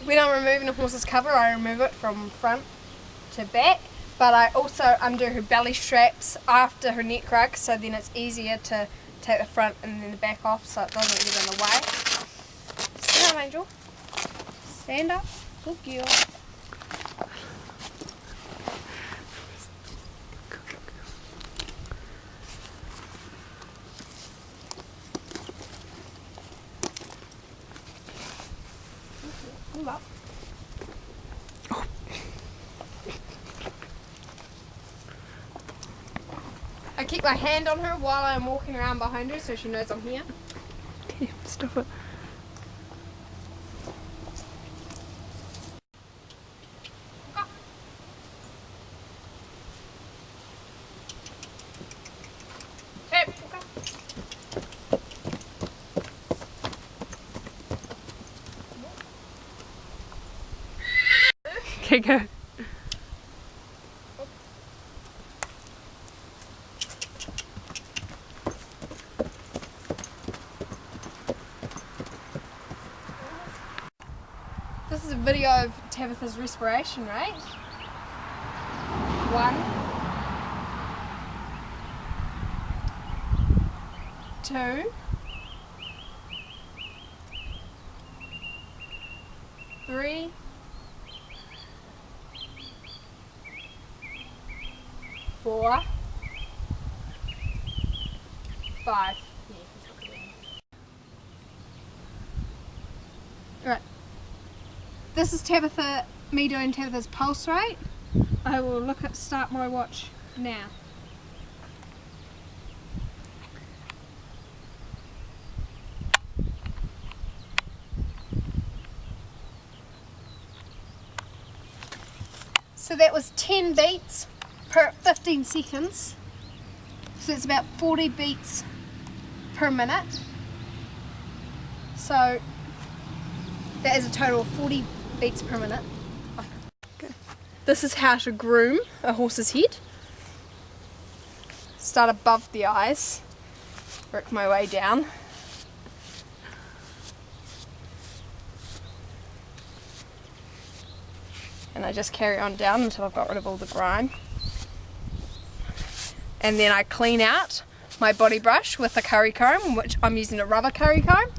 when I'm removing a horse's cover, I remove it from front to back, but I also undo her belly straps after her neck rug, so then it's easier to take the front and then the back off so it doesn't get in the way. Sit down, Angel. Stand up. Good girl. Move up. I keep my hand on her while I'm walking around behind her so she knows I'm here. Okay, stop it. Okay, go. This is a video of Tabitha's respiration rate. 1, 2, 3, 4, 5. Right. This is me doing Tabitha's pulse rate. I will start my watch now. So that was 10 beats per 15 seconds. So it's about 40 beats per minute. So that is a total of 40 beats per minute. Okay. This is how to groom a horse's head. Start above the eyes, work my way down. And I just carry on down until I've got rid of all the grime. And then I clean out my body brush with a curry comb, which I'm using a rubber curry comb.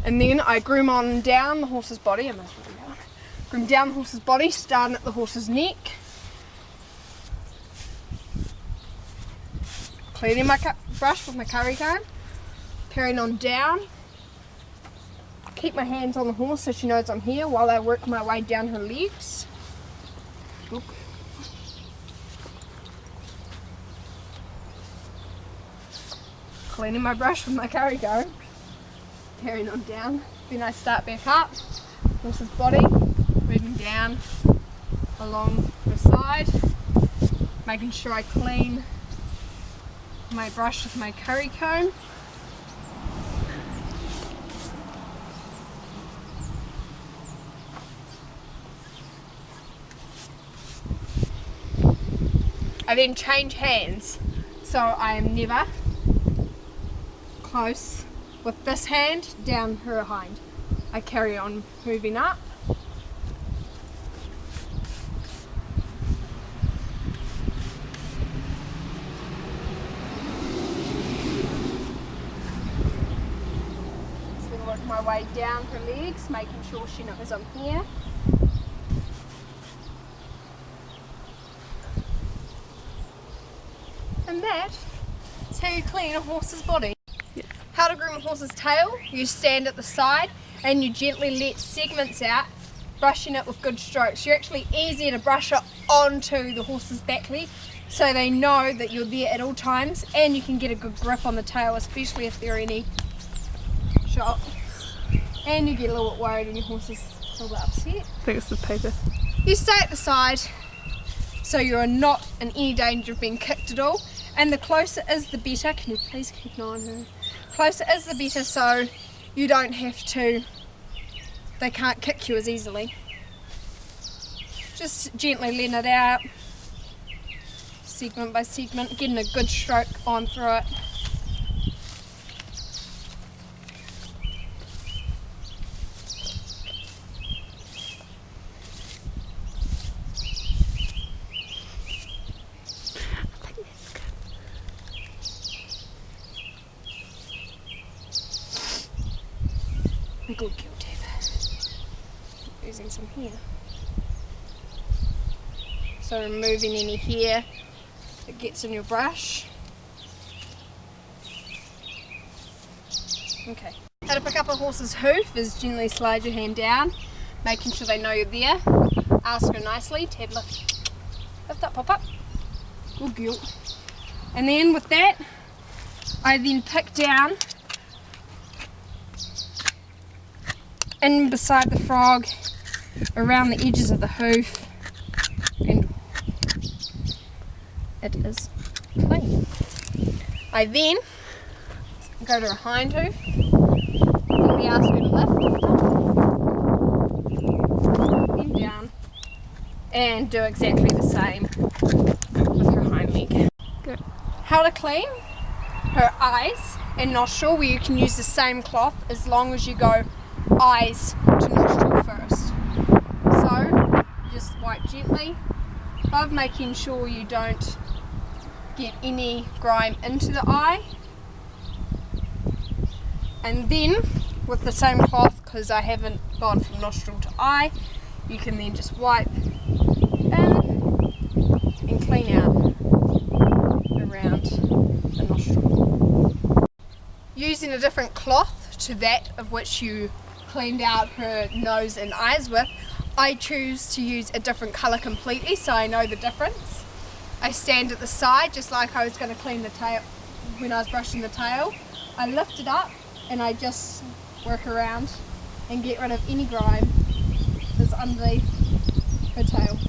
And then I groom on down the horse's body. Groom down the horse's body, starting at the horse's neck. Cleaning my brush with my curry comb. Carrying on down. Keep my hands on the horse so she knows I'm here while I work my way down her legs. Look. Cleaning my brush with my curry comb. Carrying on down. Then I start back up. Horse's body. Moving down along the side. Making sure I clean my brush with my curry comb. I then change hands, so I am never close with this hand down her hind. I carry on moving up. So then work my way down her legs, making sure she knows I'm here. And that is how you clean a horse's body. Yeah. How to groom a horse's tail: you stand at the side and you gently let segments out, brushing it with good strokes. You're actually easier to brush it onto the horse's back leg so they know that you're there at all times, and you can get a good grip on the tail, especially if there are any shots. And you get a little bit worried when your horse is a little bit upset. I think it's the paper. You stay at the side so you're not in any danger of being kicked at all. And the closer is the better. Can you please keep an eye on her? Closer is the better, so you don't have to, they can't kick you as easily. Just gently letting it out, segment by segment, getting a good stroke on through it. Good girl, Tab. Using some here. So removing any hair that gets in your brush. Okay. How to pick up a horse's hoof is generally slide your hand down, making sure they know you're there. Ask her nicely, Tab, lift up, pop up. Good girl. And then with that, I then pick down in beside the frog, around the edges of the hoof, and it is clean. I then go to a hind hoof, and we ask her to lift, then down, and do exactly the same with her hind leg. Good. How to clean her eyes and nostril, where you can use the same cloth as long as you go eyes to nostril first. So just wipe gently above, making sure you don't get any grime into the eye, and then with the same cloth, because I haven't gone from nostril to eye, you can then just wipe in and clean out around the nostril. Using a different cloth to that of which you cleaned out her nose and eyes with, I choose to use a different colour completely so I know the difference. I stand at the side just like I was going to clean the tail when I was brushing the tail. I lift it up and I just work around and get rid of any grime that's underneath her tail.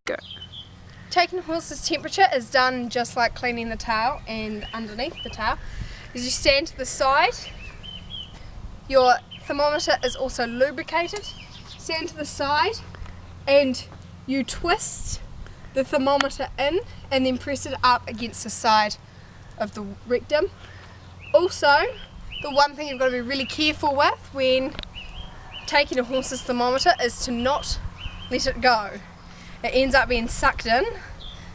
Good. Taking a horse's temperature is done just like cleaning the tail and underneath the tail. As you stand to the side, your thermometer is also lubricated. Stand to the side and you twist the thermometer in and then press it up against the side of the rectum. Also, the one thing you've got to be really careful with when taking a horse's thermometer is to not let it go. It ends up being sucked in,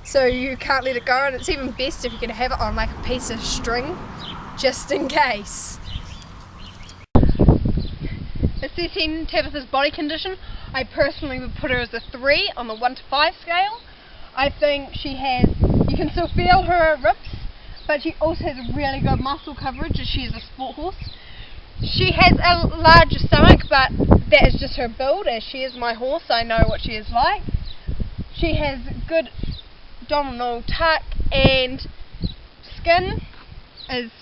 so you can't let it go, and it's even best if you can have it on like a piece of string just in case. Assessing Tabitha's body condition, I personally would put her as a 3 on the 1 to 5 scale. I think she has, you can still feel her ribs, but she also has a really good muscle coverage as she is a sport horse. She has a larger stomach, but that is just her build, as she is my horse, I know what she is like. She has good abdominal tuck and skin is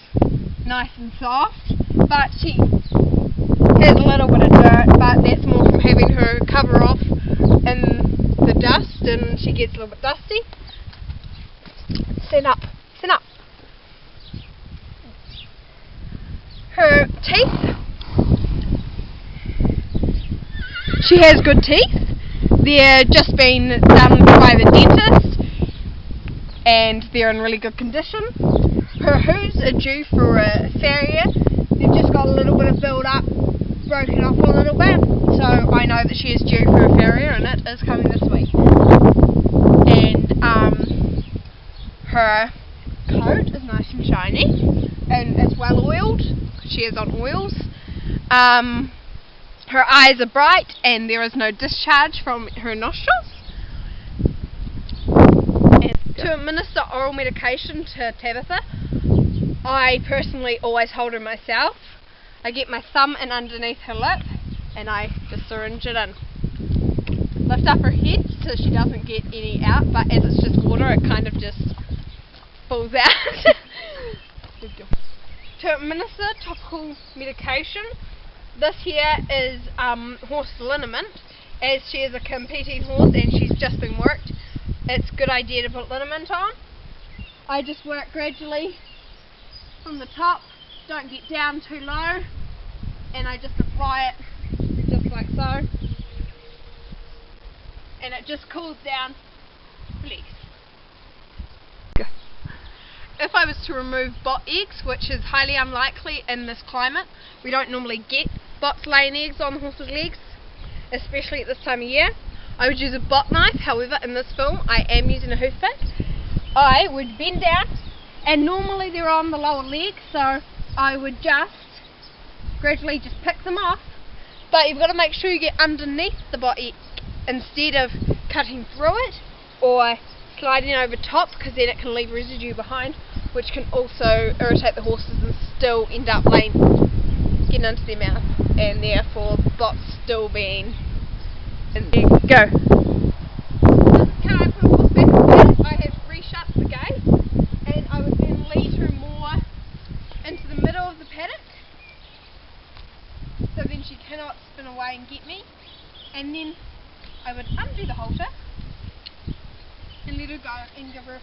nice and soft, but she has a little bit of dirt, but that's more from having her cover off in the dust and she gets a little bit dusty. Stand up, stand up. Her teeth, she has good teeth. They're just been done by the dentist and they're in really good condition. Her hooves are due for a farrier. They've just got a little bit of build up, broken off a little bit, so I know that she is due for a farrier and it is coming this week. And her coat is nice and shiny and it's well oiled. She is on oils. Her eyes are bright and there is no discharge from her nostrils. And to administer oral medication to Tabitha, I personally always hold her myself. I get my thumb in underneath her lip and I just syringe it in. Lift up her head so she doesn't get any out, but as it's just water it kind of just falls out. To administer topical medication, this here is horse liniment. As she is a competing horse and she's just been worked, it's a good idea to put liniment on. I just work gradually from the top, don't get down too low, and I just apply it just like so, and it just cools down, release. If I was to remove bot eggs, which is highly unlikely in this climate, we don't normally get bots laying eggs on the horse's legs, especially at this time of year, I would use a bot knife. However, in this film I am using a hoof pick. I would bend down and normally they're on the lower leg, so I would just gradually just pick them off. But you've got to make sure you get underneath the body instead of cutting through it or sliding over top, because then it can leave residue behind, which can also irritate the horses and still end up getting into their mouth, and therefore the bot's still being in there. Go. This is how I put a horse back in the paddock. I have reshut the gate, and I would then lead her more into the middle of the paddock, so then she cannot spin away and get me, and then I would undo the halter and let her go and give her